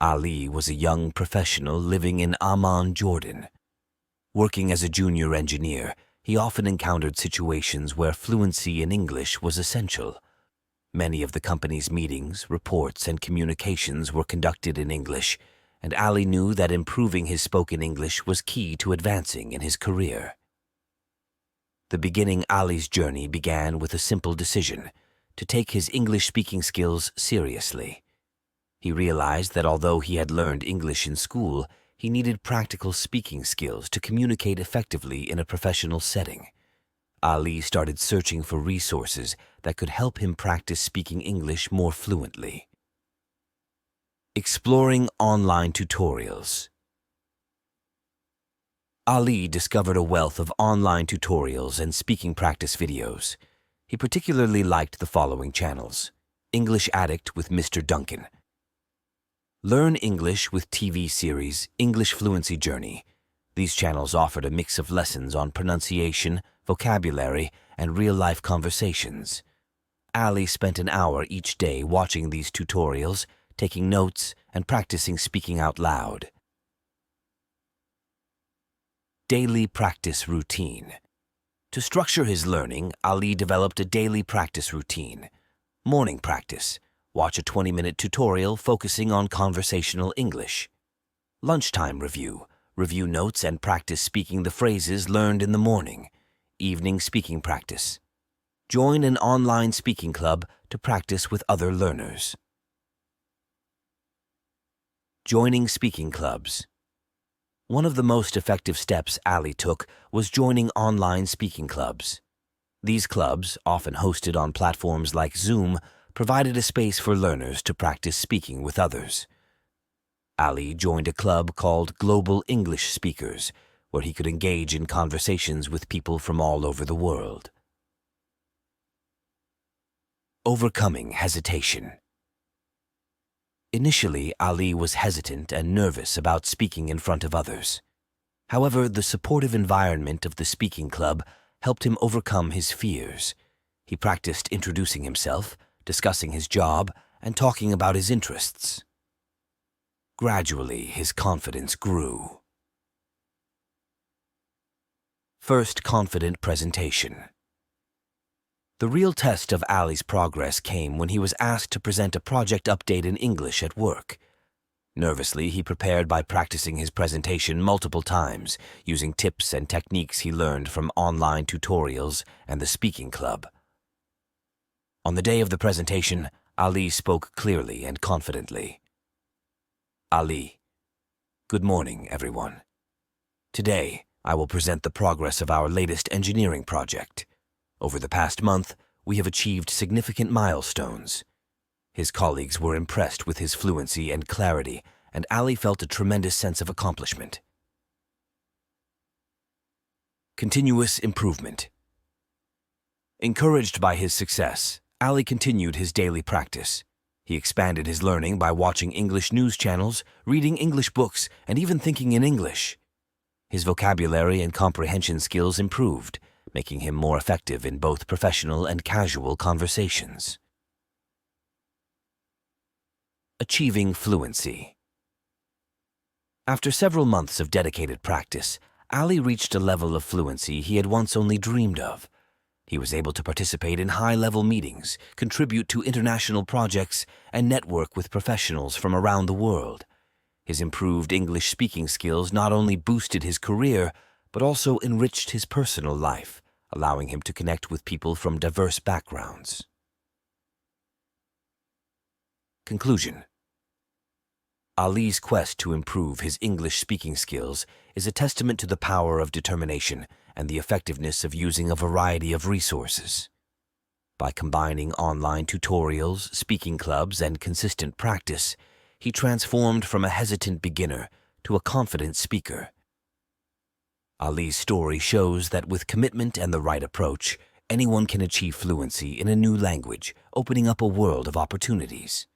Ali was a young professional living in Amman, Jordan. Working as a junior engineer, he often encountered situations where fluency in English was essential. Many of the company's meetings, reports, and communications were conducted in English, and Ali knew that improving his spoken English was key to advancing in his career. The beginning Ali's journey began with a simple decision: to take his English-speaking skills seriously. He realized that although he had learned English in school, he needed practical speaking skills to communicate effectively in a professional setting. Ali started searching for resources that could help him practice speaking English more fluently. Exploring online tutorials. Ali discovered a wealth of online tutorials and speaking practice videos. He particularly liked the following channels: English Addict with Mr. Duncan, Learn English with TV series English Fluency Journey. These channels offered a mix of lessons on pronunciation, vocabulary, and real-life conversations. Ali spent an hour each day watching these tutorials, taking notes, and practicing speaking out loud. Daily practice routine. To structure his learning, Ali developed a daily practice routine. Morning practice. Watch a 20-minute tutorial focusing on conversational English. Lunchtime review. Review notes and practice speaking the phrases learned in the morning. Evening speaking practice. Join an online speaking club to practice with other learners. Joining speaking clubs. One of the most effective steps Ali took was joining online speaking clubs. These clubs, often hosted on platforms like Zoom, provided a space for learners to practice speaking with others. Ali joined a club called Global English Speakers, where he could engage in conversations with people from all over the world. Overcoming hesitation. Initially, Ali was hesitant and nervous about speaking in front of others. However, the supportive environment of the speaking club helped him overcome his fears. He practiced introducing himself, discussing his job, and talking about his interests. Gradually, his confidence grew. First confident presentation. The real test of Ali's progress came when he was asked to present a project update in English at work. Nervously, he prepared by practicing his presentation multiple times, using tips and techniques he learned from online tutorials and the speaking club. On the day of the presentation, Ali spoke clearly and confidently. Ali: Good morning, everyone. Today, I will present the progress of our latest engineering project. Over the past month, we have achieved significant milestones. His colleagues were impressed with his fluency and clarity, and Ali felt a tremendous sense of accomplishment. Continuous improvement. Encouraged by his success, Ali continued his daily practice. He expanded his learning by watching English news channels, reading English books, and even thinking in English. His vocabulary and comprehension skills improved, making him more effective in both professional and casual conversations. Achieving fluency. After several months of dedicated practice, Ali reached a level of fluency he had once only dreamed of. He was able to participate in high-level meetings, contribute to international projects, and network with professionals from around the world. His improved English speaking skills not only boosted his career, but also enriched his personal life, allowing him to connect with people from diverse backgrounds. Conclusion. Ali's quest to improve his English speaking skills is a testament to the power of determination and the effectiveness of using a variety of resources. By combining online tutorials, speaking clubs, and consistent practice, he transformed from a hesitant beginner to a confident speaker. Ali's story shows that with commitment and the right approach, anyone can achieve fluency in a new language, opening up a world of opportunities.